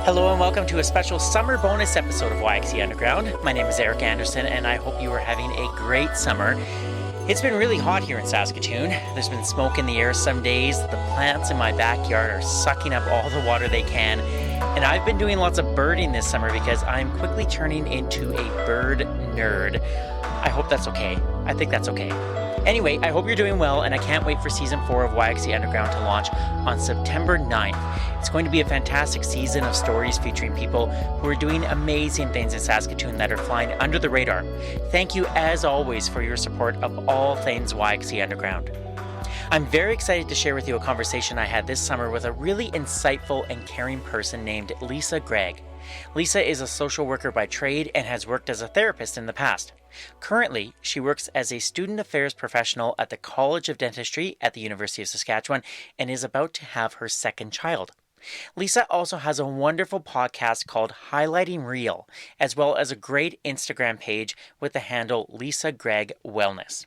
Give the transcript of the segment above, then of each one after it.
Hello and welcome to a special summer bonus episode of YXE Underground. My name is Eric Anderson and I hope you are having a great summer. It's been really hot here in Saskatoon. There's been smoke in the air some days. The plants in my backyard are sucking up all the water they can. And I've been doing lots of birding this summer because I'm quickly turning into a bird nerd. I hope that's okay. I think that's okay. Anyway, I hope you're doing well, and I can't wait for Season 4 of YXE Underground to launch on September 9th. It's going to be a fantastic season of stories featuring people who are doing amazing things in Saskatoon that are flying under the radar. Thank you, as always, for your support of all things YXE Underground. I'm very excited to share with you a conversation I had this summer with a really insightful and caring person named Lisa Grieg. Lisa is a social worker by trade and has worked as a therapist in the past. Currently, she works as a student affairs professional at the College of Dentistry at the University of Saskatchewan and is about to have her second child. Lisa also has a wonderful podcast called Highlighting Real, as well as a great Instagram page with the handle Lisa Grieg Wellness.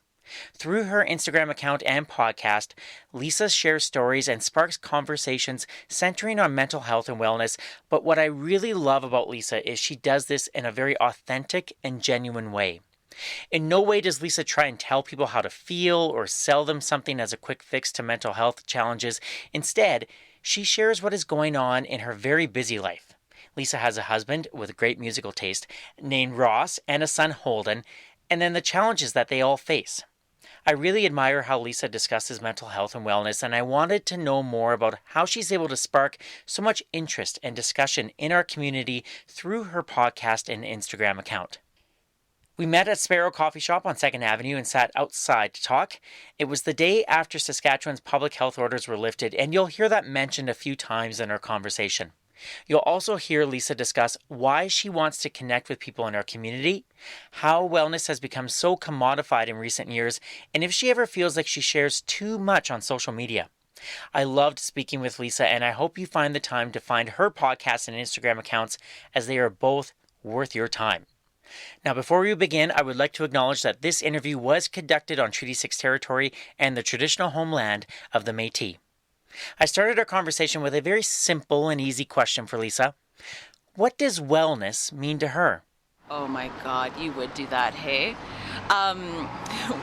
Through her Instagram account and podcast, Lisa shares stories and sparks conversations centering on mental health and wellness. But what I really love about Lisa is she does this in a very authentic and genuine way. In no way does Lisa try and tell people how to feel or sell them something as a quick fix to mental health challenges. Instead, she shares what is going on in her very busy life. Lisa has a husband with great musical taste named Ross and a son Holden, and then the challenges that they all face. I really admire how Lisa discusses mental health and wellness, and I wanted to know more about how she's able to spark so much interest and discussion in our community through her podcast and Instagram account. We met at Sparrow Coffee Shop on 2nd Avenue and sat outside to talk. It was the day after Saskatchewan's public health orders were lifted, and you'll hear that mentioned a few times in our conversation. You'll also hear Lisa discuss why she wants to connect with people in our community, how wellness has become so commodified in recent years, and if she ever feels like she shares too much on social media. I loved speaking with Lisa, and I hope you find the time to find her podcast and Instagram accounts, as they are both worth your time. Now, before we begin, I would like to acknowledge that this interview was conducted on Treaty 6 territory and the traditional homeland of the Metis. I started our conversation with a very simple and easy question for Lisa. What does wellness mean to her? Oh my God, you would do that, hey?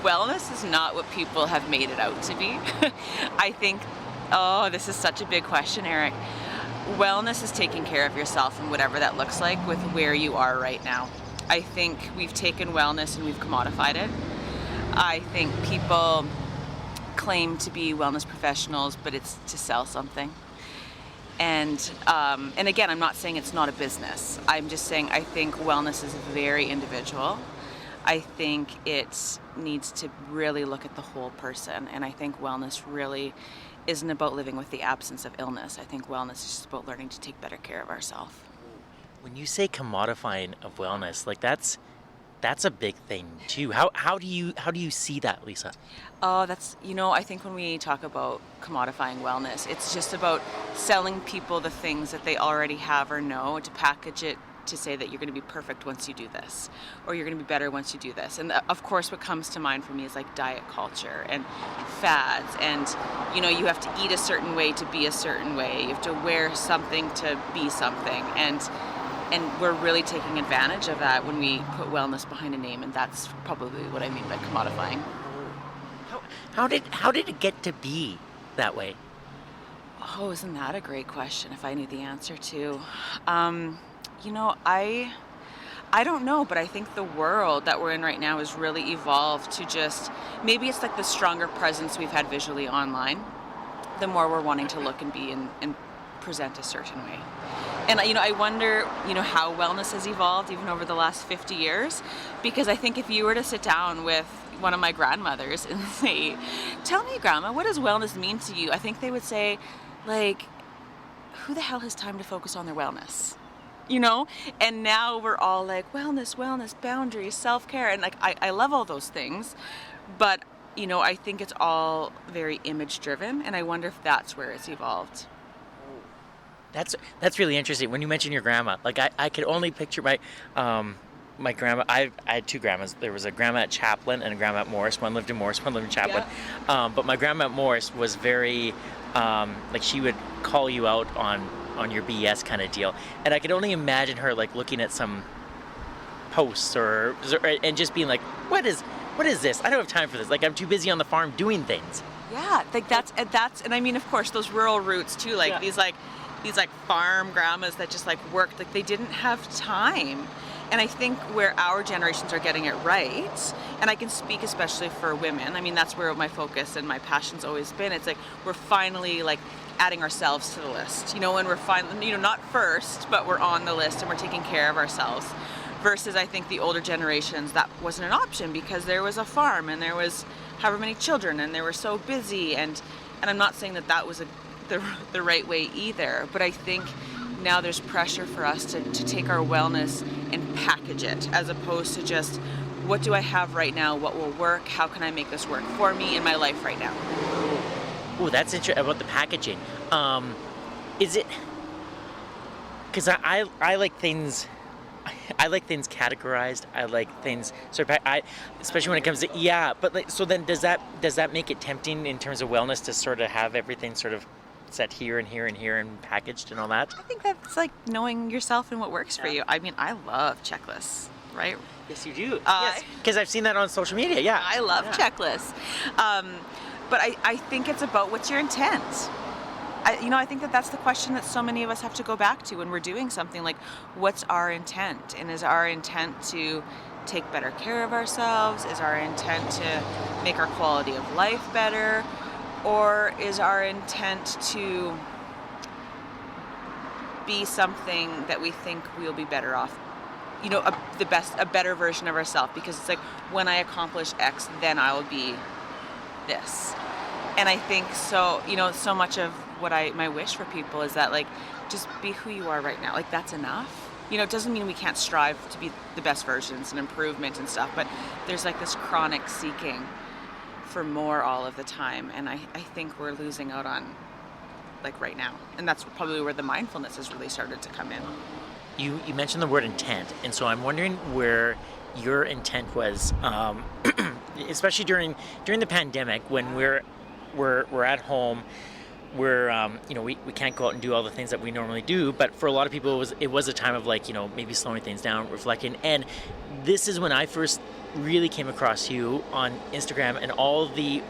Wellness is not what people have made it out to be. I think, this is such a big question, Eric. Wellness is taking care of yourself and whatever that looks like with where you are right now. I think we've taken wellness and we've commodified it. I think people claim to be wellness professionals, but it's to sell something. And again, I'm not saying it's not a business. I'm just saying I think wellness is very individual. I think it needs to really look at the whole person. And I think wellness really isn't about living with the absence of illness. I think wellness is just about learning to take better care of ourselves. When you say commodifying of wellness, like that's a big thing too. How do you see that, Lisa? I think when we talk about commodifying wellness, it's just about selling people the things that they already have or know, to package it to say that you're going to be perfect once you do this, or you're going to be better once you do this. And of course, what comes to mind for me is like diet culture and fads, and you have to eat a certain way to be a certain way. You have to wear something to be something, and we're really taking advantage of that when we put wellness behind a name, and that's probably what I mean by commodifying. How did it get to be that way? Oh, isn't that a great question if I knew the answer to? I don't know, but I think the world that we're in right now has really evolved to just, maybe it's like the stronger presence we've had visually online, the more we're wanting to look and be and present a certain way. And I wonder, how wellness has evolved even over the last 50 years, because I think if you were to sit down with one of my grandmothers and say, "Tell me, Grandma, what does wellness mean to you?" I think they would say, like, who the hell has time to focus on their wellness? And now we're all like, wellness, boundaries, self-care, and like I love all those things, but I think it's all very image driven, and I wonder if that's where it's evolved. That's really interesting. When you mention your grandma, like I could only picture my my grandma, I had two grandmas. There was a grandma at Chaplin and a grandma at Morris. One lived in Morris, one lived in Chaplin. But my grandma at Morris was very, like she would call you out on your BS kind of deal. And I could only imagine her like looking at some posts and just being like, what is this? I don't have time for this. Like, I'm too busy on the farm doing things. Yeah, like that's, and I mean, of course, those rural roots too, like these farm grandmas that just like worked, like they didn't have time. And I think where our generations are getting it right, and I can speak especially for women, I mean, that's where my focus and my passion's always been. It's like we're finally like adding ourselves to the list, you know, and we're finally, you know, not first, but we're on the list and we're taking care of ourselves. Versus I think the older generations, that wasn't an option because there was a farm and there was however many children and they were so busy. And I'm not saying that was the right way either, but I think now there's pressure for us to take our wellness and package it as opposed to just what do I have right now, what will work, how can I make this work for me in my life right now. Oh, that's interesting about the packaging. Is it, because I like things, I like things categorized. I like things sort of, especially when it comes to, but like, so then does that make it tempting in terms of wellness to sort of have everything sort of set here and here and here and packaged and all that? I think that's like knowing yourself and what works for you. I mean, I love checklists, right? Yes, you do. Yes, because I've seen that on social media. Yeah, I love checklists. But I think it's about what's your intent. I think that's the question that so many of us have to go back to when we're doing something, like what's our intent? And is our intent to take better care of ourselves? Is our intent to make our quality of life better? Or is our intent to be something that we think we'll be better off? You know, a better version of ourselves, because it's like when I accomplish X, then I will be this. And I think so, you know, so much of what my wish for people is that like, just be who you are right now. Like that's enough. You know, it doesn't mean we can't strive to be the best versions and improvement and stuff, but there's like this chronic seeking for more all of the time. And I think we're losing out on like right now. And that's probably where the mindfulness has really started to come in. You mentioned the word intent. And so I'm wondering where your intent was, especially during the pandemic when we're at home. We're we can't go out and do all the things that we normally do, but for a lot of people it was a time of like, you know, maybe slowing things down, reflecting. And this is when I first really came across you on Instagram and all the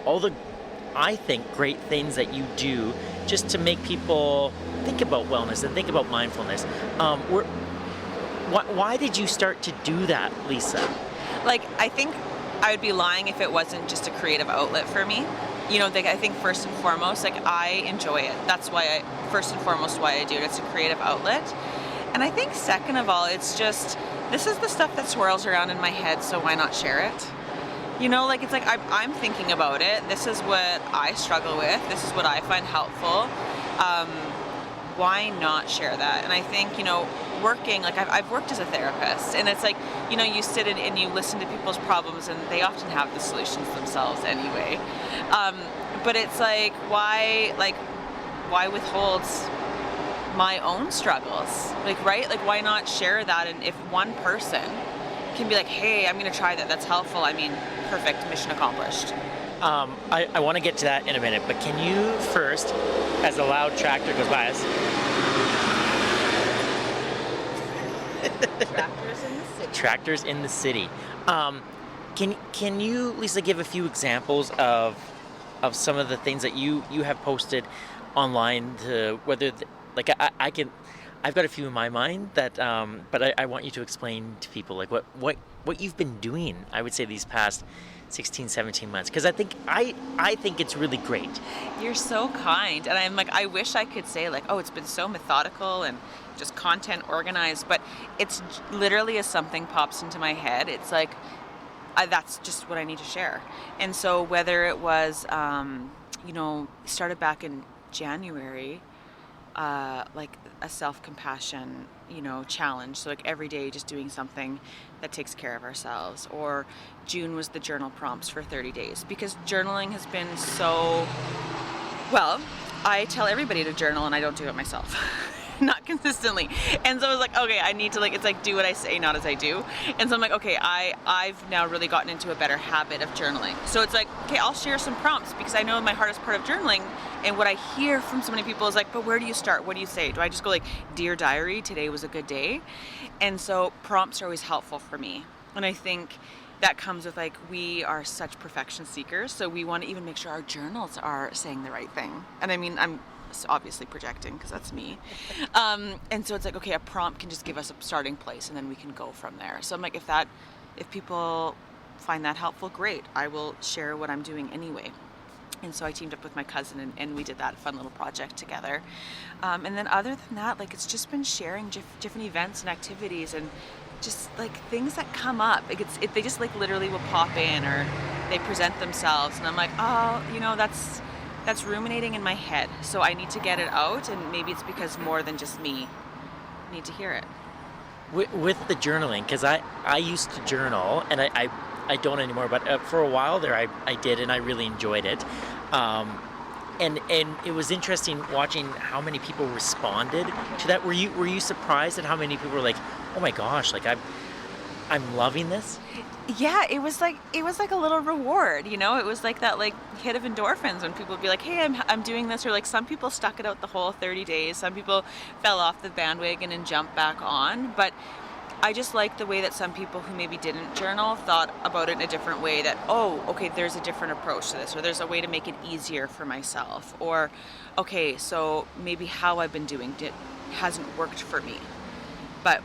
I think great things that you do just to make people think about wellness and think about mindfulness. Why did you start to do that, Lisa? Like, I think I would be lying if it wasn't just a creative outlet for me. You know, I think first and foremost, like I enjoy it. That's why first and foremost why I do it. It's a creative outlet. And I think second of all, it's just, this is the stuff that swirls around in my head, so why not share it? You know, like it's like I'm thinking about it. This is what I struggle with. This is what I find helpful. Why not share that? And I think, you know, working, like I've worked as a therapist, and it's like, you know, you sit and you listen to people's problems and they often have the solutions themselves anyway. But it's like, why withhold my own struggles? Like, right? Like, why not share that? And if one person can be like, hey, I'm going to try that, that's helpful, I mean, perfect, mission accomplished. I want to get to that in a minute, but can you first, as a loud tractor goes by us, Tractors in the city. Can you, Lisa, give a few examples of some of the things that you have posted online, to whether I've got a few in my mind that but I want you to explain to people like what you've been doing, I would say, these past 16, 17 months, because I think it's really great. You're so kind. And I'm like, I wish I could say like, oh, it's been so methodical and just content organized, but it's literally as something pops into my head, it's like that's just what I need to share. And so whether it was started back in January, like a self-compassion, you know, challenge. So like every day just doing something that takes care of ourselves. Or June was the journal prompts for 30 days, because journaling has been so, well, I tell everybody to journal and I don't do it myself. Not consistently. And so I was like, okay, I need to it's like do what I say, not as I do. And so I'm like, okay, I've now really gotten into a better habit of journaling. So it's like, okay, I'll share some prompts because I know my hardest part of journaling and what I hear from so many people is like, but where do you start? What do you say? Do I just go like, dear diary, today was a good day? And so prompts are always helpful for me. And I think that comes with like, we are such perfection seekers. So we want to even make sure our journals are saying the right thing. And I mean, I'm obviously projecting because that's me. And so it's like, okay, a prompt can just give us a starting place and then we can go from there. So I'm like, if people find that helpful, great. I will share what I'm doing anyway. And so I teamed up with my cousin and we did that fun little project together. And then other than that, like it's just been sharing different events and activities and just like things that come up. If they just like literally will pop in or they present themselves and I'm like, oh, that's ruminating in my head. So I need to get it out and maybe it's because more than just me need to hear it. With the journaling, because I used to journal and I don't anymore, but for a while there I did and I really enjoyed it. And it was interesting watching how many people responded to that. Were you surprised at how many people were like, oh my gosh, like I'm loving this? Yeah, it was like a little reward, It was like that like hit of endorphins when people would be like, hey, I'm doing this, or like some people stuck it out the whole 30 days. Some people fell off the bandwagon and jumped back on, but I just like the way that some people who maybe didn't journal thought about it in a different way, that, oh, okay, there's a different approach to this, or there's a way to make it easier for myself, or, okay, so maybe how I've been doing it hasn't worked for me. But,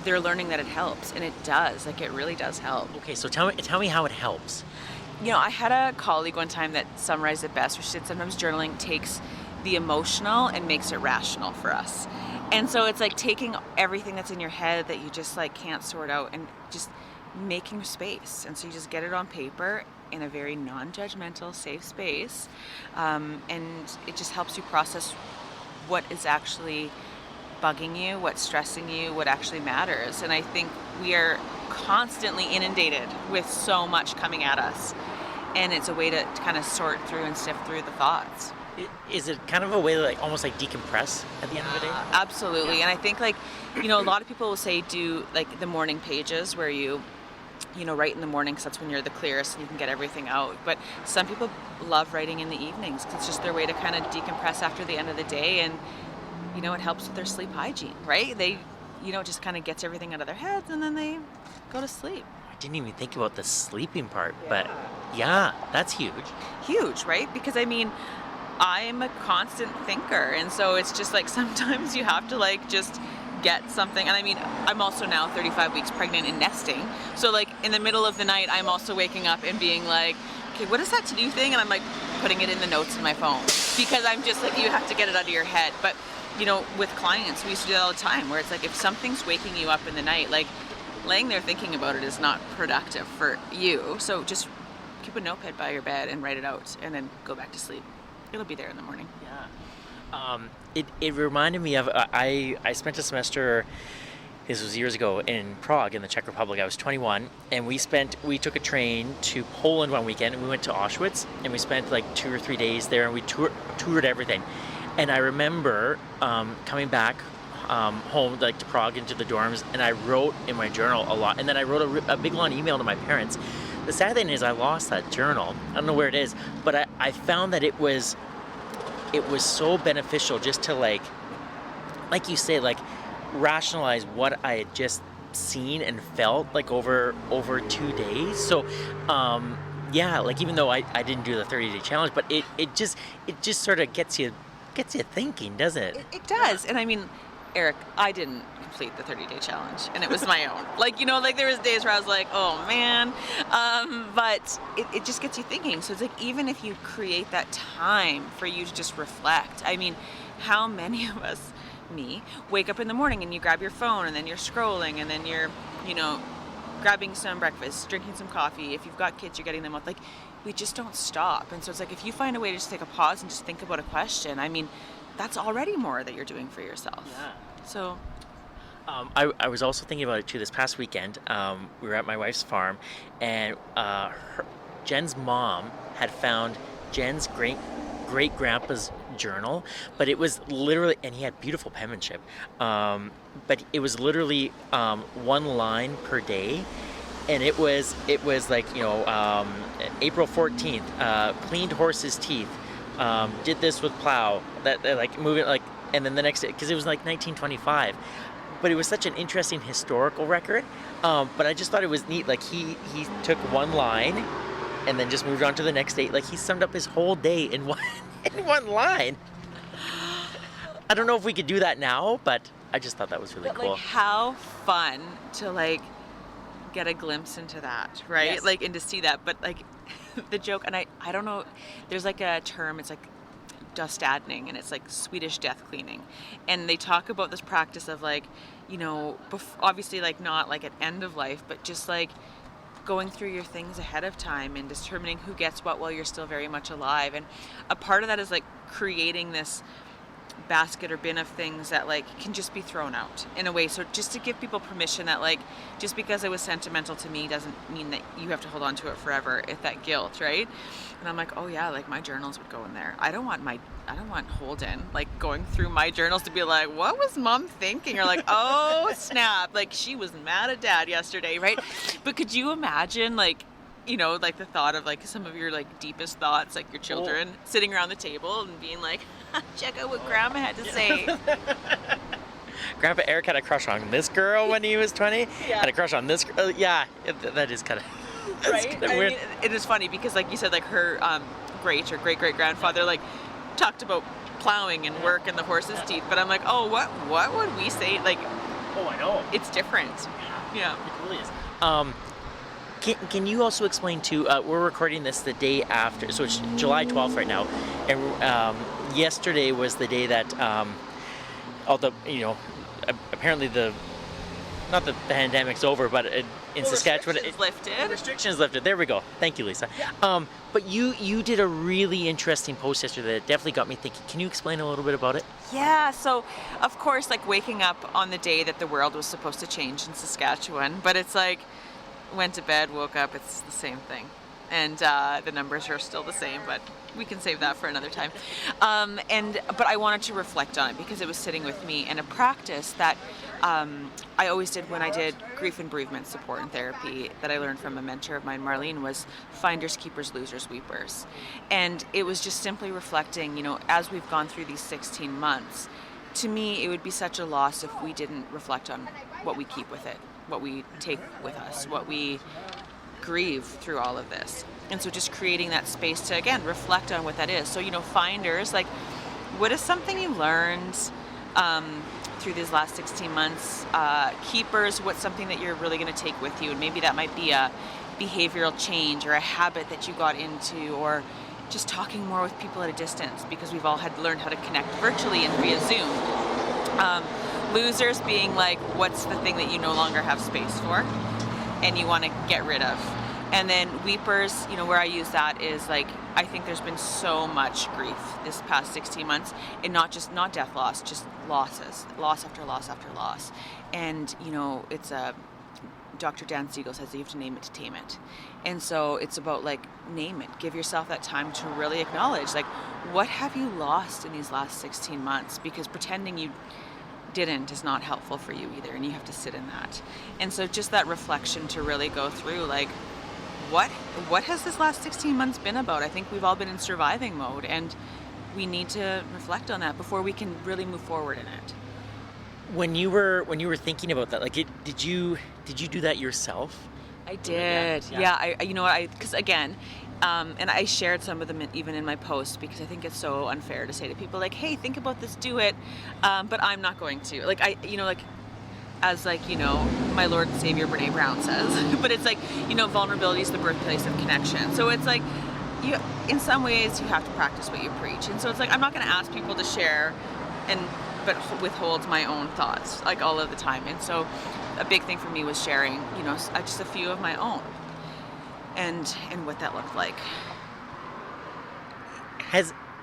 they're learning that it helps, and it does. Like, it really does help. Okay, so tell me how it helps. I had a colleague one time that summarized it best, where she said sometimes journaling takes the emotional and makes it rational for us. And so it's like taking everything that's in your head that you just like can't sort out and just making space. And so you just get it on paper in a very non-judgmental, safe space. And it just helps you process what is actually bugging you, what's stressing you, what actually matters. And I think we are constantly inundated with so much coming at us. And it's a way to kind of sort through and sift through the thoughts. Is it kind of a way to like almost like decompress at the end of the day? Absolutely. And I think like, a lot of people will say do like the morning pages where you write in the morning because that's when you're the clearest and you can get everything out. But some people love writing in the evenings because it's just their way to kind of decompress after the end of the day. And, it helps with their sleep hygiene, right? They, it just kind of gets everything out of their heads and then they go to sleep. I didn't even think about the sleeping part, but yeah, that's huge. Huge, right? Because I'm a constant thinker, and so it's just like sometimes you have to like just get something. And I'm also now 35 weeks pregnant and nesting, so like in the middle of the night I'm also waking up and being like, okay, what is that to do thing? And I'm like putting it in the notes in my phone because I'm just like, you have to get it out of your head. But with clients we used to do that all the time, where it's like if something's waking you up in the night, like laying there thinking about it is not productive for you. So just keep a notepad by your bed and write it out and then go back to sleep. It'll be there in the morning. Yeah. It reminded me of, I spent a semester, this was years ago, in Prague in the Czech Republic. I was 21 and we took a train to Poland one weekend and we went to Auschwitz and we spent like 2 or 3 days there and we toured everything. And I remember coming back home, like to Prague, into the dorms, and I wrote in my journal a lot. And then I wrote a big long email to my parents. The sad thing is I lost that journal. I don't know where it is, but I found that it was so beneficial just to like you say, like rationalize what I had just seen and felt like over 2 days. So yeah, like even though I didn't do the 30-day challenge, but it just sort of gets you thinking, doesn't it? It does. And Eric, I didn't complete the 30-day challenge, and it was my own. Like, there was days where I was like, oh man, but it just gets you thinking. So it's like, even if you create that time for you to just reflect, how many of us, me, wake up in the morning and you grab your phone and then you're scrolling and then you're, grabbing some breakfast, drinking some coffee. If you've got kids, you're getting them up. Like, we just don't stop. And so it's like, if you find a way to just take a pause and just think about a question, that's already more that you're doing for yourself. Yeah. So I was also thinking about it too this past weekend. We were at my wife's farm and Jen's mom had found Jen's great grandpa's journal, but it was literally, and he had beautiful penmanship, but it was literally one line per day. And it was like, April 14th, cleaned horse's teeth, did this with plow, that like moving like, and then the next day, because it was like 1925, but it was such an interesting historical record. But I just thought it was neat. Like he took one line and then just moved on to the next day. Like he summed up his whole day in one line. I don't know if we could do that now, but I just thought that was really cool. Like, how fun to like get a glimpse into that, right? Yes. Like, and to see that, but like the joke, and I don't know, there's like a term, it's like dustadning, and it's like Swedish death cleaning, and they talk about this practice of like, obviously like not like at end of life, but just like going through your things ahead of time and determining who gets what while you're still very much alive. And a part of that is like creating this basket or bin of things that like can just be thrown out in a way, so just to give people permission that like just because it was sentimental to me doesn't mean that you have to hold on to it forever, if that guilt, right? And I'm like, oh yeah, like my journals would go in there. I don't want Holden like going through my journals to be like, what was mom thinking, or like, oh snap, like she was mad at dad yesterday, right? But could you imagine like, like the thought of like some of your like deepest thoughts, like your children sitting around the table and being like, check out what grandma had to say. Grandpa Eric had a crush on this girl when he was 20. Yeah. Had a crush on this girl. That is kind of right. weird. I mean, it is funny because like you said, like her great grandfather like talked about plowing and work and the horse's teeth, but I'm like, oh, what would we say? Like, oh, I know. It's different. Yeah. It really is. Can you also explain too, we're recording this the day after, so it's July 12th right now, and yesterday was the day that apparently not the pandemic's over, but in Saskatchewan, restrictions lifted. There we go. Thank you, Lisa. Yeah. But you did a really interesting post yesterday that definitely got me thinking. Can you explain a little bit about it? Yeah, so of course, like waking up on the day that the world was supposed to change in Saskatchewan, but it's like, went to bed, woke up, it's the same thing. And the numbers are still the same, but we can save that for another time. But I wanted to reflect on it because it was sitting with me, and a practice that I always did when I did grief and bereavement support and therapy that I learned from a mentor of mine, Marlene, was finders, keepers, losers, weepers. And it was just simply reflecting, as we've gone through these 16 months, to me, it would be such a loss if we didn't reflect on what we keep with it, what we take with us, what we grieve through all of this. And so just creating that space to, again, reflect on what that is. So, finders, like, what is something you learned through these last 16 months? Keepers, what's something that you're really going to take with you? And maybe that might be a behavioral change or a habit that you got into, or just talking more with people at a distance, because we've all had learned how to connect virtually and via Zoom. Losers being like, what's the thing that you no longer have space for and you want to get rid of? And then weepers, where I use that is like, I think there's been so much grief this past 16 months, and not death loss, just losses, loss after loss after loss. And, it's Dr. Dan Siegel says that you have to name it to tame it. And so it's about like, name it, give yourself that time to really acknowledge, like, what have you lost in these last 16 months? Because pretending you didn't is not helpful for you either, and you have to sit in that. And so just that reflection to really go through, like, what has this last 16 months been about? I think we've all been in surviving mode, and we need to reflect on that before we can really move forward in it. When you were thinking about that, like, did you do that yourself? I did. Yeah. Because again, and I shared some of them even in my post, because I think it's so unfair to say to people like, hey, think about this, do it. But I'm not going to. Like, as my Lord and Savior Brene Brown says, but it's like, vulnerability is the birthplace of connection. So it's like, in some ways you have to practice what you preach. And so it's like, I'm not going to ask people to share but withhold my own thoughts like all of the time. And so a big thing for me was sharing, just a few of my own and what that looked like.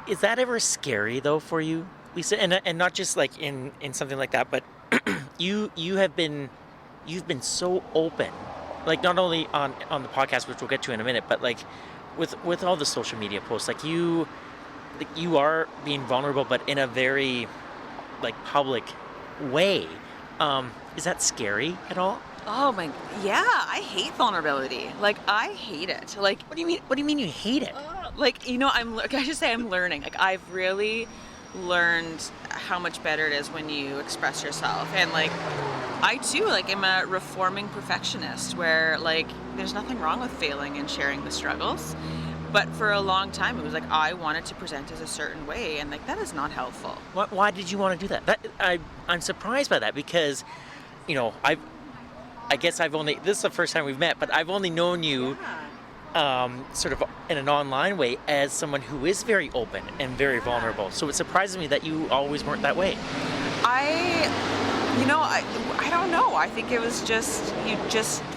Is that ever scary though for you, Lisa? And not just like in something like that, but you've been so open, like not only on the podcast, which we'll get to in a minute, but like with all the social media posts, like like, you are being vulnerable, but in a very like public way. Is that scary at all? Oh my, yeah, I hate vulnerability. Like, I hate it. Like, What do you mean? What do you mean you hate it? like, can I just say I'm learning? Like, I've really learned how much better it is when you express yourself. And like, I too, like, am a reforming perfectionist where like, there's nothing wrong with failing and sharing the struggles. But for a long time, it was like, I wanted to present as a certain way. And like, that is not helpful. Why did you want to do that? I'm surprised by that because, you know, I guess this is the first time we've met, but I've only known you sort of in an online way as someone who is very open and very vulnerable. So it surprises me that you always weren't that way. I don't know. I think it was just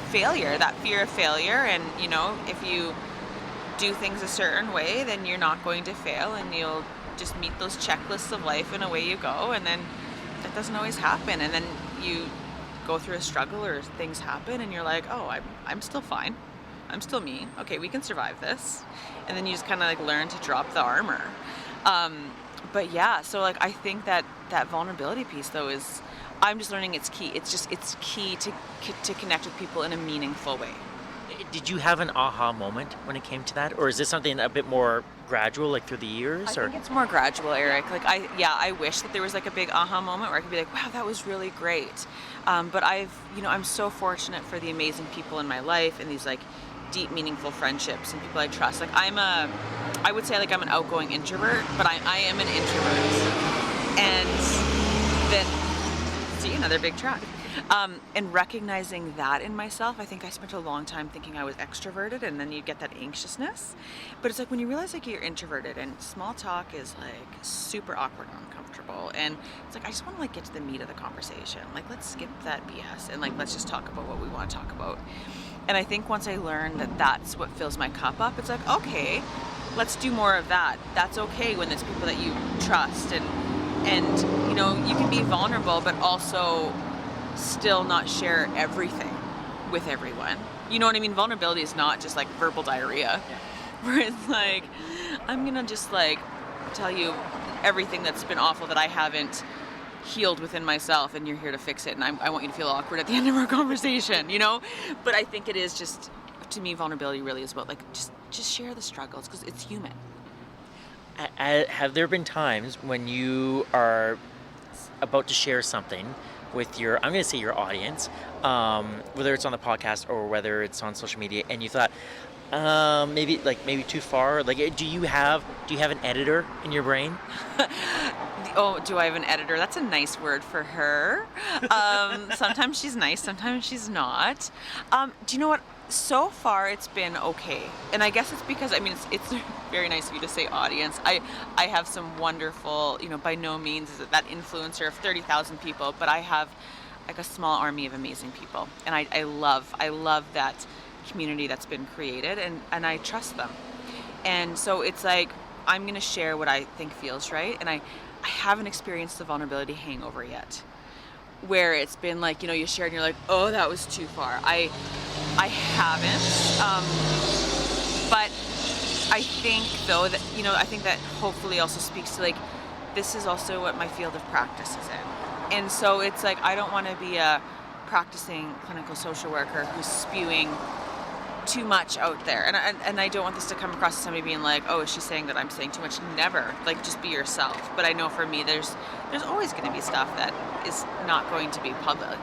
failure, that fear of failure. And, you know, if you do things a certain way, then you're not going to fail and you'll just meet those checklists of life and away you go. And then that doesn't always happen. And then you go through a struggle or things happen and you're like, oh, I'm still fine. I'm still me. Okay, we can survive this. And then you just kind of like learn to drop the armor. But yeah, so like I think that vulnerability piece though is, I'm just learning it's key. It's key to connect with people in a meaningful way. Did you have an aha moment when it came to that? Or is this something a bit more gradual, like through the years? I think it's more gradual, Eric. Like I wish that there was like a big aha moment where I could be like, wow, that was really great. But I'm so fortunate for the amazing people in my life and these like deep, meaningful friendships and people I trust. Like I would say like I'm an outgoing introvert, but I am an introvert. And then, see, another big track. And recognizing that in myself, I think I spent a long time thinking I was extroverted, and then you get that anxiousness. But it's like when you realize like you're introverted, and small talk is like super awkward and uncomfortable, and it's like I just want to like get to the meat of the conversation. Like let's skip that BS and like let's just talk about what we want to talk about. And I think once I learned that that's what fills my cup up, it's like okay, let's do more of that. That's okay when there's people that you trust, and you know you can be vulnerable, but also still not share everything with everyone. You know what I mean? Vulnerability is not just like verbal diarrhea, where it's like, I'm gonna just like tell you everything that's been awful that I haven't healed within myself, and you're here to fix it, and I want you to feel awkward at the end of our conversation, you know? But I think it is just, to me, vulnerability really is about like, just share the struggles, because it's human. Have there been times when you are about to share something with your, I'm going to say your audience, whether it's on the podcast or whether it's on social media, and you thought, maybe too far? Like, do you have an editor in your brain? Oh, do I have an editor? That's a nice word for her. Sometimes she's nice, sometimes she's not. Do you know what? So far, it's been okay. And I guess it's because, I mean, it's very nice of you to say audience. I have some wonderful, you know, by no means is it that influencer of 30,000 people, but I have like a small army of amazing people. And I love that community that's been created, and I trust them. And so it's like, I'm going to share what I think feels right. And I haven't experienced the vulnerability hangover yet, where it's been like, you know, you share and you're like, oh, that was too far. I haven't, but I think though that, you know, I think that hopefully also speaks to like, this is also what my field of practice is in. And so it's like, I don't want to be a practicing clinical social worker who's spewing too much out there. And I don't want this to come across as somebody being like, oh, is she saying that I'm saying too much? Never. Like, just be yourself. But I know for me, there's always going to be stuff that is not going to be public.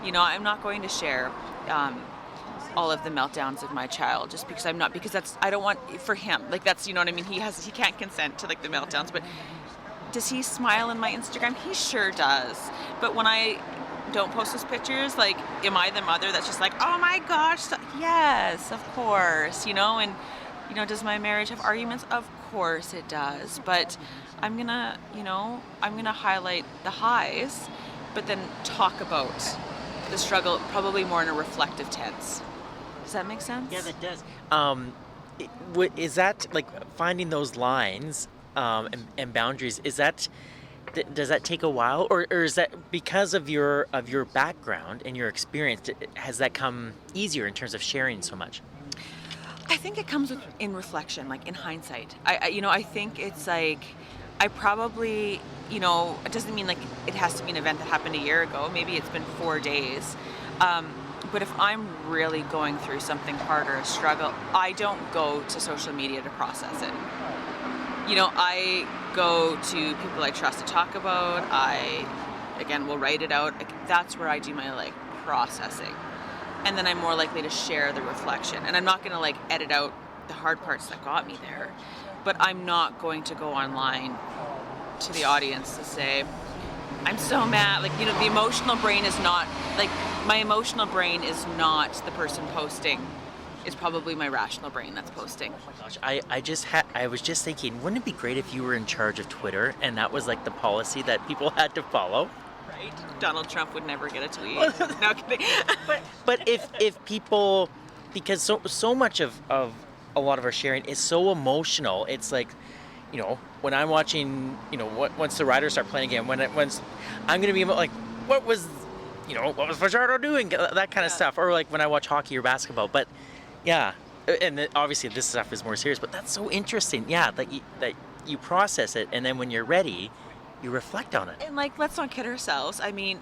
You know, I'm not going to share all of the meltdowns of my child just because I'm not, because I don't want, for him, like that's, you know what I mean? He can't consent to like the meltdowns, but does he smile in my Instagram? He sure does. But when I don't post those pictures, like, am I the mother that's just like, oh my gosh, yes, of course, you know? And, you know, does my marriage have arguments? Of course it does. But I'm gonna highlight the highs, but then talk about the struggle probably more in a reflective tense. Does that make sense? Yeah, that does. Is that, like, finding those lines and boundaries, does that take a while, or is that because of your background and your experience, has that come easier in terms of sharing so much? I think it comes in reflection, like in hindsight. I think it's like, I probably, it doesn't mean like it has to be an event that happened a year ago. Maybe it's been 4 days. But if I'm really going through something hard or a struggle, I don't go to social media to process it. I go to people I trust to talk about. I, again, will write it out. That's where I do my like processing. And then I'm more likely to share the reflection. And I'm not going to like edit out the hard parts that got me there. But I'm not going to go online to the audience to say, I'm so mad. Like, the emotional brain is not, like, my emotional brain is not the person posting. It's probably my rational brain that's posting. Oh my gosh, I was just thinking, wouldn't it be great if you were in charge of Twitter and that was like the policy that people had to follow? Right? Donald Trump would never get a tweet. No kidding. But if people, because so much of a lot of our sharing is so emotional, it's like, when I'm watching, once the Riders start playing again, when I'm going to be like, what was Fajardo doing? That kind of stuff. Or like when I watch hockey or basketball. But yeah, and obviously this stuff is more serious, but that's so interesting. Yeah, that you process it, and then when you're ready, you reflect on it. And like, let's not kid ourselves. I mean,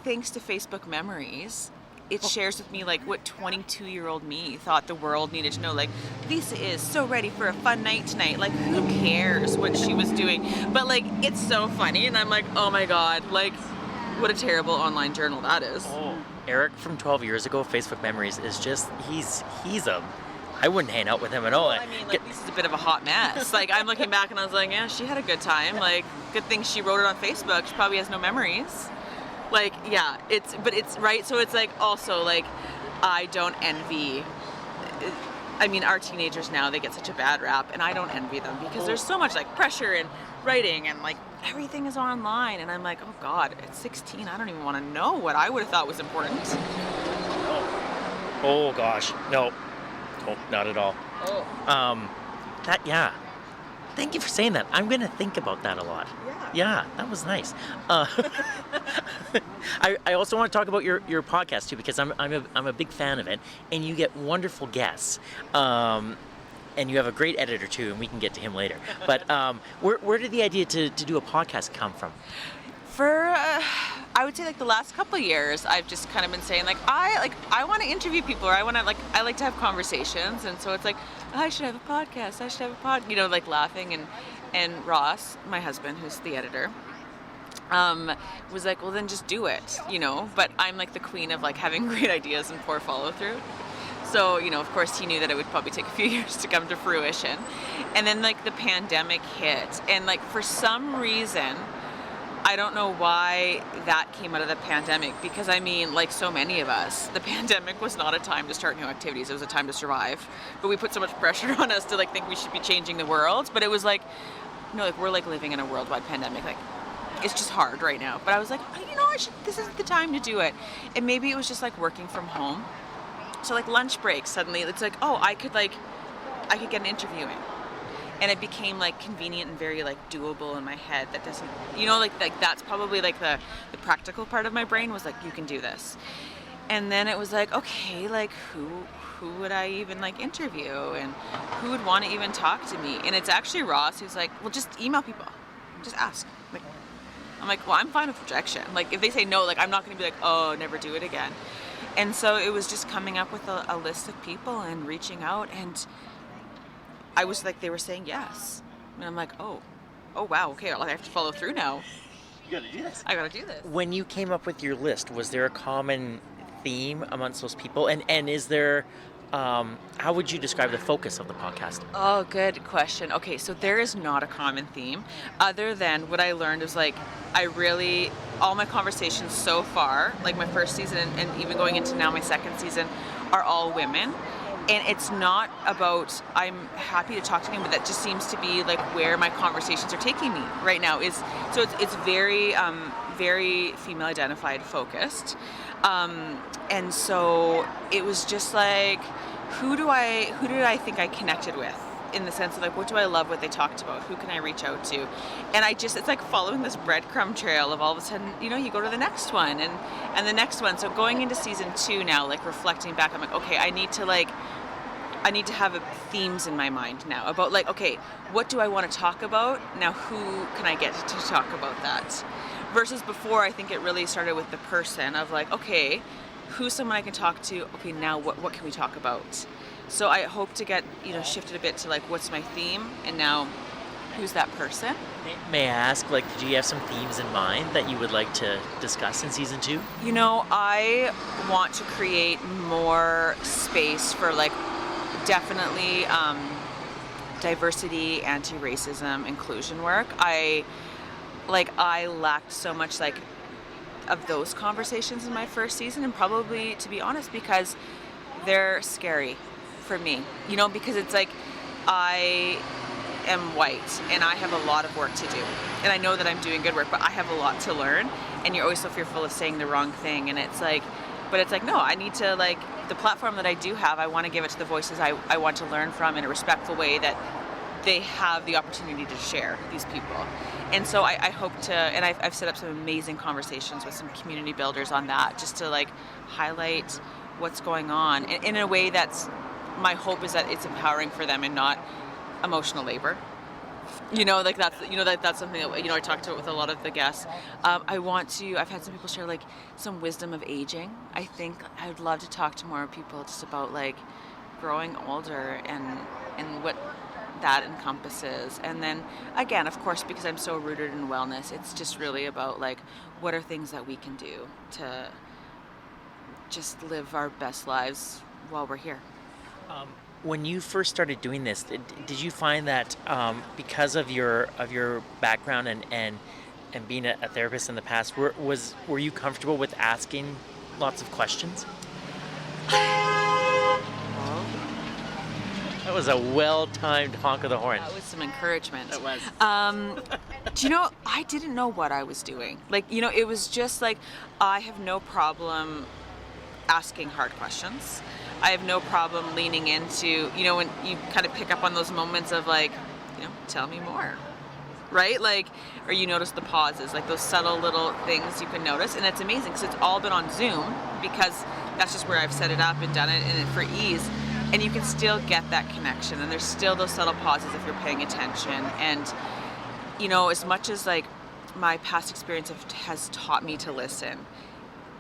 thanks to Facebook Memories, it shares with me like what 22-year-old me thought the world needed to know. Like, Lisa is so ready for a fun night tonight. Like, who cares what she was doing? But like, it's so funny, and I'm like, oh my god, like, what a terrible online journal that is. Oh, Eric from 12 years ago, Facebook Memories is just, I wouldn't hang out with him at all. Well, I mean, like, Lisa's a bit of a hot mess. Like, I'm looking back and I was like, yeah, she had a good time. Like, good thing she wrote it on Facebook. She probably has no memories. Like, yeah, it's right. So it's like, also like, I don't envy, I mean, our teenagers now, they get such a bad rap, and I don't envy them because there's so much like pressure and writing, and like everything is online, and I'm like, oh god, at 16 I don't even want to know what I would have thought was important. Oh gosh, no, not at all. Yeah, thank you for saying that. I'm gonna think about that a lot. Yeah, that was nice. I also want to talk about your podcast too, because I'm a big fan of it, and you get wonderful guests. And you have a great editor too, and we can get to him later. But where did the idea to do a podcast come from? For I would say like the last couple of years, I've just kind of been saying I want to interview people, or I like to have conversations, and so it's like, I should have a podcast. I should have a pod. Like laughing, and Ross, my husband, who's the editor, was like, well then just do it, But I'm like the queen of like having great ideas and poor follow through. So, of course he knew that it would probably take a few years to come to fruition. And then like the pandemic hit, and like for some reason, I don't know why that came out of the pandemic, because I mean, like so many of us, the pandemic was not a time to start new activities. It was a time to survive. But we put so much pressure on us to like think we should be changing the world. But it was like, no, like we're like living in a worldwide pandemic. Like, it's just hard right now. But I was like, this is the time to do it. And maybe it was just like working from home. So like lunch breaks, suddenly it's like, oh, I could get an interview in. And it became like convenient and very like doable in my head. That doesn't, like that's probably like the practical part of my brain was like, you can do this. And then it was like, okay, like who would I even like interview, and who would want to even talk to me? And it's actually Ross who's like, well, just email people, just ask. Like, I'm like, well, I'm fine with rejection. Like if they say no, like I'm not going to be like, oh, never do it again. And so it was just coming up with a list of people and reaching out, and I was like, they were saying yes. And I'm like, oh wow, okay, I have to follow through now. You gotta do this. I gotta do this. When you came up with your list, was there a common theme amongst those people? And is there, how would you describe the focus of the podcast? Oh, good question. Okay, so there is not a common theme, other than what I learned was like, all my conversations so far, like my first season and even going into now my second season, are all women. And it's not about, I'm happy to talk to them, but that just seems to be like where my conversations are taking me right now. So it's very, very female identified focused. And so it was just like, who did I think I connected with? In the sense of like, what do I love what they talked about? Who can I reach out to? And it's like following this breadcrumb trail of all of a sudden, you go to the next one and the next one. So going into season 2 now, like reflecting back, I'm like, okay, I need to like I need to have themes in my mind now about like, okay, what do I want to talk about? Now who can I get to talk about that? Versus before, I think it really started with the person of like, okay, who's someone I can talk to? Okay, now what can we talk about? So I hope to get, shifted a bit to like, what's my theme? And now who's that person? May I ask, like, do you have some themes in mind that you would like to discuss in season 2? I want to create more space for like definitely diversity, anti-racism, inclusion work. I lacked so much like of those conversations in my first season, and probably, to be honest, because they're scary for me. Because it's like I am white and I have a lot of work to do, and I know that I'm doing good work, but I have a lot to learn, and you're always so fearful of saying the wrong thing, and it's like, no, I need to, like, the platform that I do have, I want to give it to the voices I want to learn from in a respectful way, that they have the opportunity to share, these people. And so I hope to, and I've set up some amazing conversations with some community builders on that, just to like highlight what's going on in a way that's, my hope is that it's empowering for them and not emotional labor. That's something that, I talked to it with a lot of the guests. I've had some people share like some wisdom of aging. I think I would love to talk to more people just about like growing older and what that encompasses. And then again, of course, because I'm so rooted in wellness, it's just really about like, what are things that we can do to just live our best lives while we're here. When you first started doing this, did you find that because of your background and being a therapist in the past, were you comfortable with asking lots of questions? That was a well-timed honk of the horn. That was some encouragement. That was. I didn't know what I was doing. Like, it was just like, I have no problem asking hard questions. I have no problem leaning into, when you kind of pick up on those moments of like, tell me more, right? Like, or you notice the pauses, like those subtle little things you can notice. And it's amazing because it's all been on Zoom, because that's just where I've set it up and done it, and for ease. And you can still get that connection, and there's still those subtle pauses if you're paying attention. And, as much as like my past experience has taught me to listen,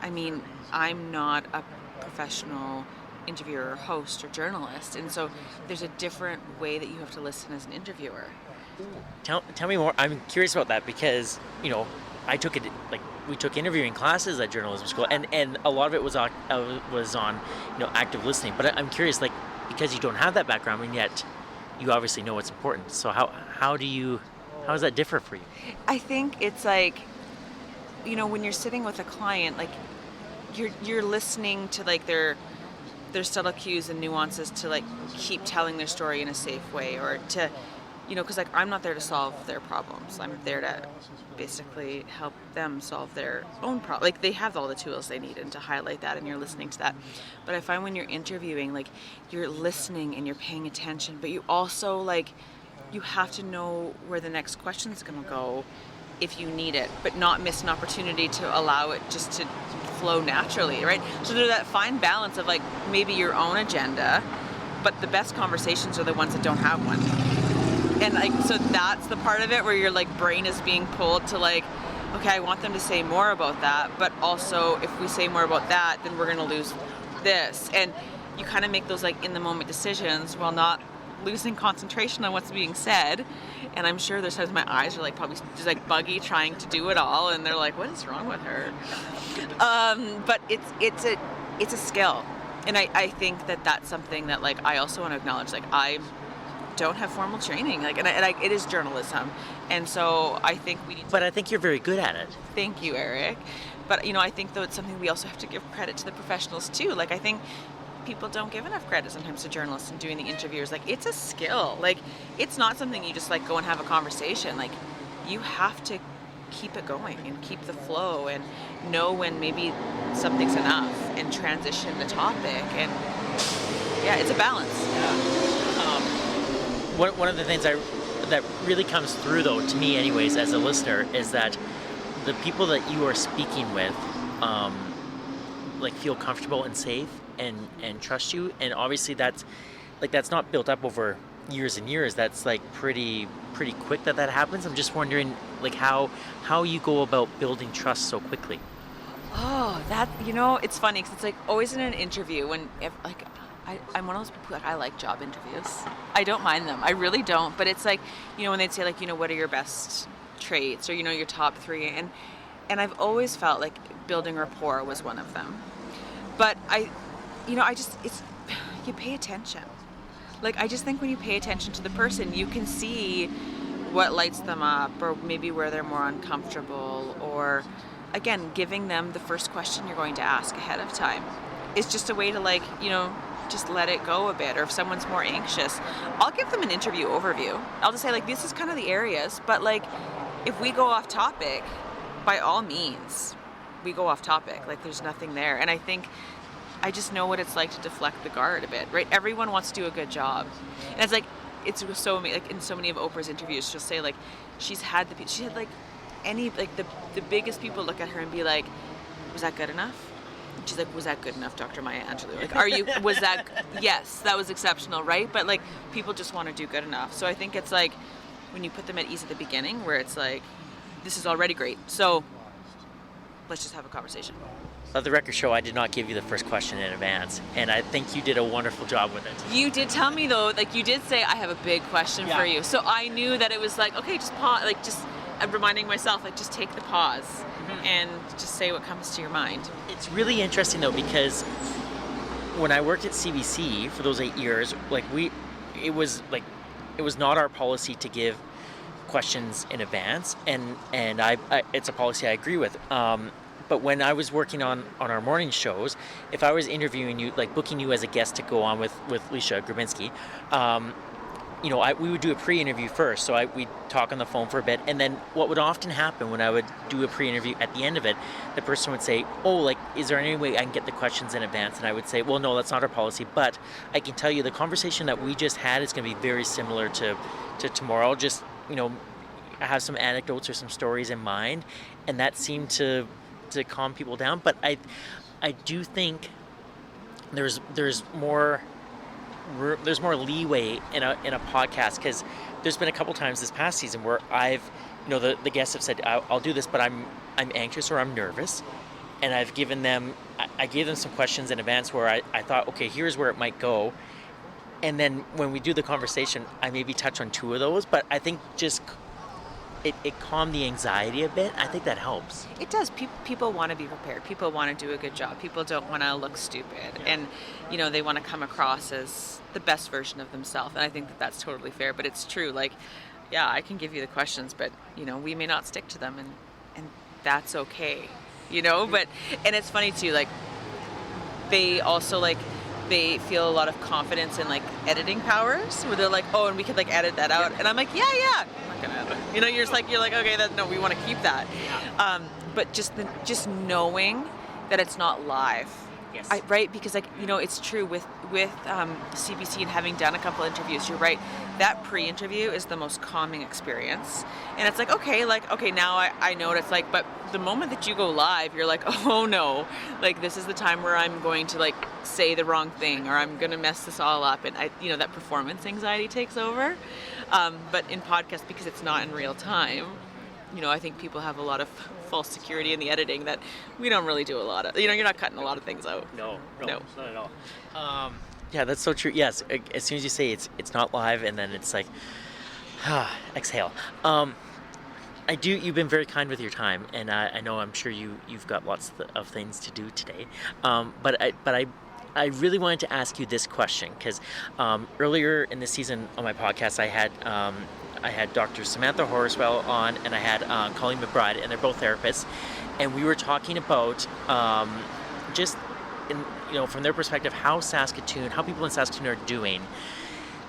I mean, I'm not a professional interviewer or host or journalist, and so there's a different way that you have to listen as an interviewer. Tell me more. I'm curious about that, because we took interviewing classes at journalism school, and a lot of it was on active listening. But I'm curious, like, because you don't have that background, and yet you obviously know what's important. So how does that differ for you? I think it's like, when you're sitting with a client, like you're listening to like their subtle cues and nuances to like keep telling their story in a safe way, or to, because like I'm not there to solve their problems. I'm there to basically help them solve their own problem. Like, they have all the tools they need, and to highlight that, and you're listening to that. But I find when you're interviewing, like, you're listening and you're paying attention, but you also like, you have to know where the next question's going to go if you need it, but not miss an opportunity to allow it just to flow naturally, right? So there's that fine balance of like maybe your own agenda, but the best conversations are the ones that don't have one. And like, so that's the part of it where your like brain is being pulled to like, okay, I want them to say more about that, but also if we say more about that, then we're going to lose this. And you kind of make those like in the moment decisions while not losing concentration on what's being said. And I'm sure there's times my eyes are like probably just like buggy trying to do it all, and they're like, what is wrong with her? But it's a skill, and I think that that's something that like I also want to acknowledge. Like, I don't have formal training, like, and it is journalism, and so I think we need to. But I think you're very good at it. Thank you, Eric. But I think though it's something we also have to give credit to the professionals too. Like, I think people don't give enough credit sometimes to journalists and doing the interviews. Like, it's a skill. Like, it's not something you just like go and have a conversation. Like, you have to keep it going and keep the flow and know when maybe something's enough and transition the topic. And yeah, it's a balance. One of the things that really comes through, though, to me anyways, as a listener, is that the people that you are speaking with like feel comfortable and safe and trust you. And obviously that's like that's not built up over years and years. That's like pretty quick that happens. I'm just wondering like how you go about building trust so quickly. Oh, that, it's funny because it's like always in an interview I'm one of those people, like, I like job interviews. I don't mind them. I really don't. But it's like, when they'd say like, what are your best traits or, your top 3. And I've always felt like building rapport was one of them. But you pay attention. Like, I just think when you pay attention to the person, you can see what lights them up or maybe where they're more uncomfortable, or again, giving them the first question you're going to ask ahead of time is just a way to like, just let it go a bit. Or if someone's more anxious, I'll give them an interview overview. I'll just say like, this is kind of the areas, but like if we go off topic, by all means, we go off topic. Like there's nothing there. And I think I just know what it's like to deflect the guard a bit, right? Everyone wants to do a good job. And it's like, it's so like in so many of Oprah's interviews, she'll say like, she had like any, like the biggest people look at her and be like, was that good enough? She's like, was that good enough, Dr. Maya Angelou? Like, was that, yes, that was exceptional, right? But like, people just want to do good enough. So I think it's like, when you put them at ease at the beginning, where it's like, this is already great, so let's just have a conversation. At the record show, I did not give you the first question in advance, and I think you did a wonderful job with it. You did tell me though, like you did say, I have a big question for you. So I knew that it was like, okay, just pause, like just, I'm reminding myself, like just take the pause and just say what comes to your mind. It's really interesting though, because when I worked at CBC for those 8 years, like it was not our policy to give questions in advance, and I it's a policy I agree with. But when I was working on our morning shows, if I was interviewing you, like booking you as a guest to go on with Lisa Grieg, we would do a pre-interview first. So we'd talk on the phone for a bit, and then what would often happen when I would do a pre-interview, at the end of it, the person would say, "Oh, like, is there any way I can get the questions in advance?" And I would say, "Well, no, that's not our policy, but I can tell you the conversation that we just had is going to be very similar to tomorrow. Just, I have some anecdotes or some stories in mind," and that seemed to calm people down. But I do think there's more leeway in a podcast, because there's been a couple times this past season where I've, the guests have said, I'll do this, but I'm anxious or I'm nervous, and I gave them some questions in advance where I thought, okay, here's where it might go, and then when we do the conversation, I maybe touch on 2 of those, but I think just it calmed the anxiety a bit. I think that helps. It does. People want to be prepared. People want to do a good job. People don't want to look stupid. Yeah. And, they want to come across as the best version of themselves. And I think that that's totally fair. But it's true. Like, yeah, I can give you the questions, but, we may not stick to them. And that's okay, But, and it's funny, too, like, they also, like, they feel a lot of confidence in, like, editing powers, where they're like, oh, and we could, like, edit that out. And I'm like, yeah. You're like, okay, no, we want to keep that. Yeah. But just knowing that it's not live. Yes. Right? Because it's true with CBC and having done a couple interviews, you're right. That pre-interview is the most calming experience. And it's like, okay, now I know what it's like. But the moment that you go live, you're like, oh no, like this is the time where I'm going to like say the wrong thing, or I'm going to mess this all up. And that performance anxiety takes over. But in podcast, because it's not in real time, I think people have a lot of false security in the editing that we don't really do a lot of. You're not cutting a lot of things out. No. Not at all. Yeah, that's so true. Yes, as soon as you say it's not live, and then it's like, exhale. You've been very kind with your time, and I know I'm sure you've got lots of things to do today. But I really wanted to ask you this question, because earlier in this season on my podcast, I had Dr. Samantha Horswell on, and I had Colleen McBride, and they're both therapists, and we were talking about from their perspective, how people in Saskatoon are doing.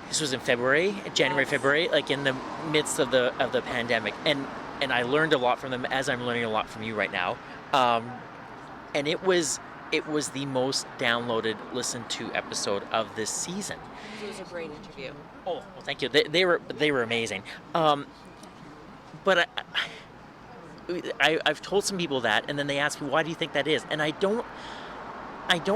This was in January, February, like in the midst of the pandemic, and I learned a lot from them, as I'm learning a lot from you right now, and it was the most downloaded, listened to episode of this season. It was a great interview. Oh, well, thank you. They were amazing. But I've told some people that, and then they ask me, why do you think that is? And I don't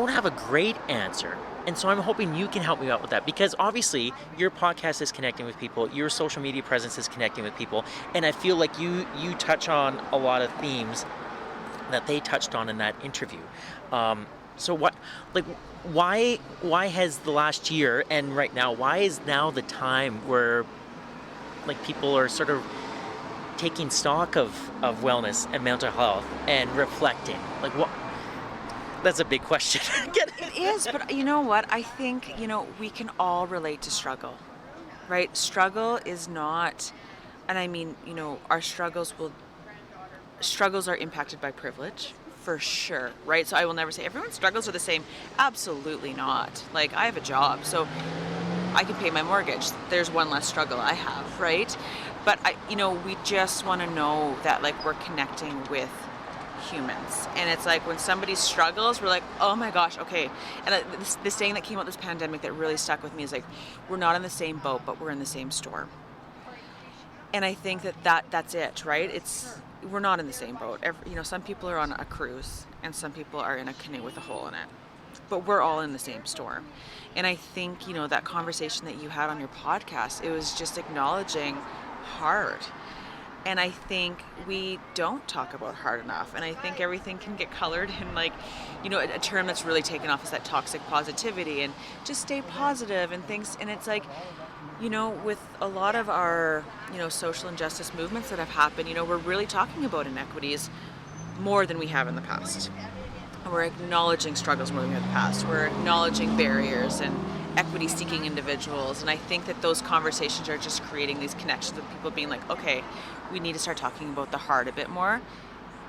have a great answer, And so I'm hoping you can help me out with that, because obviously your podcast is connecting with people, your social media presence is connecting with people, and I feel like you touch on a lot of themes that they touched on in that interview. So why has the last year and right now, why is now the time where like people are sort of taking stock of wellness and mental health and reflecting? Like what? That's a big question. It is, but you know what? I think, we can all relate to struggle, right? Struggle is not, and I mean, our struggles are impacted by privilege, for sure, right? So I will never say everyone's struggles are the same. Absolutely not. Like, I have a job, so I can pay my mortgage. There's one less struggle I have, right? But we just want to know that, like, we're connecting with humans, and it's like when somebody struggles, we're like, oh my gosh, okay. And this saying that came out this pandemic that really stuck with me is like, we're not in the same boat, but we're in the same store. And I think that's it, right? We're not in the same boat. Some people are on a cruise and some people are in a canoe with a hole in it, but we're all in the same store. And I think that conversation that you had on your podcast, it was just acknowledging hard. And I think we don't talk about hard enough. And I think everything can get colored in, like, a term that's really taken off is that toxic positivity and just stay positive and things. And it's like, with a lot of our, social injustice movements that have happened, we're really talking about inequities more than we have in the past. And we're acknowledging struggles more than we have in the past. We're acknowledging barriers and equity-seeking individuals. And I think that those conversations are just creating these connections with people being like, okay, we need to start talking about the hard a bit more.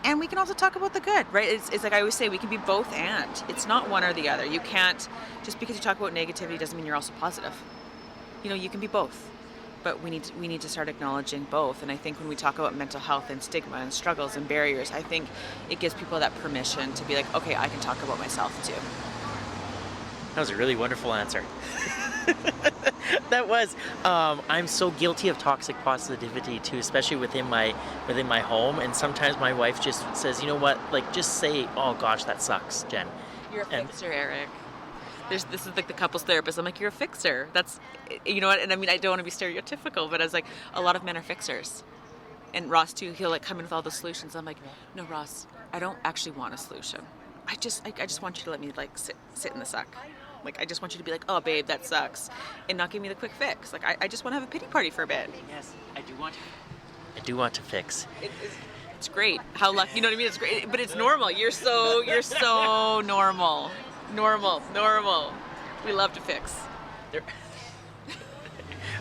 And we can also talk about the good, right? It's like I always say, we can be both and. It's not one or the other. You can't, just because you talk about negativity doesn't mean you're also positive. You can be both. But we need to start acknowledging both. And I think when we talk about mental health and stigma and struggles and barriers, I think it gives people that permission to be like, okay, I can talk about myself too. That was a really wonderful answer. That was. I'm so guilty of toxic positivity too, especially within my home. And sometimes my wife just says, you know what, like, just say, oh gosh, that sucks, Jen. You're a fixer, Eric. This is like the couples therapist. I'm like, you're a fixer. That's, what? And I mean, I don't want to be stereotypical, but I was like, a lot of men are fixers. And Ross too, he'll like come in with all the solutions. I'm like, no, Ross, I don't actually want a solution. I just want you to let me like sit in the suck. Like, I just want you to be like, oh, babe, that sucks, and not give me the quick fix. Like, I just want to have a pity party for a bit. Yes, I do want to fix. It's great. How lucky, you know what I mean? It's great, but it's normal. You're so normal. Normal. We love to fix.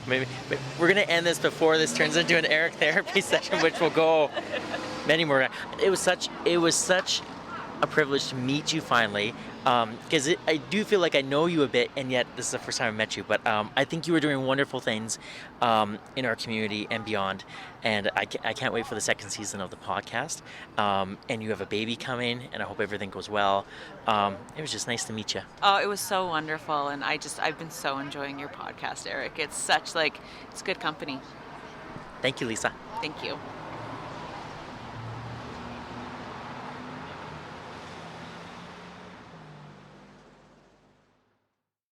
Maybe we're gonna end this before this turns into an Eric therapy session, which will go many more. It was such a privilege to meet you finally, because I do feel like I know you a bit, and yet this is the first time I met you. But I think you are doing wonderful things in our community and beyond, and I can't wait for the second season of the podcast. And you have a baby coming, and I hope everything goes well. It was just nice to meet you. Oh, it was so wonderful, and I've been so enjoying your podcast, Eric. It's such it's good company. Thank you, Lisa. Thank you.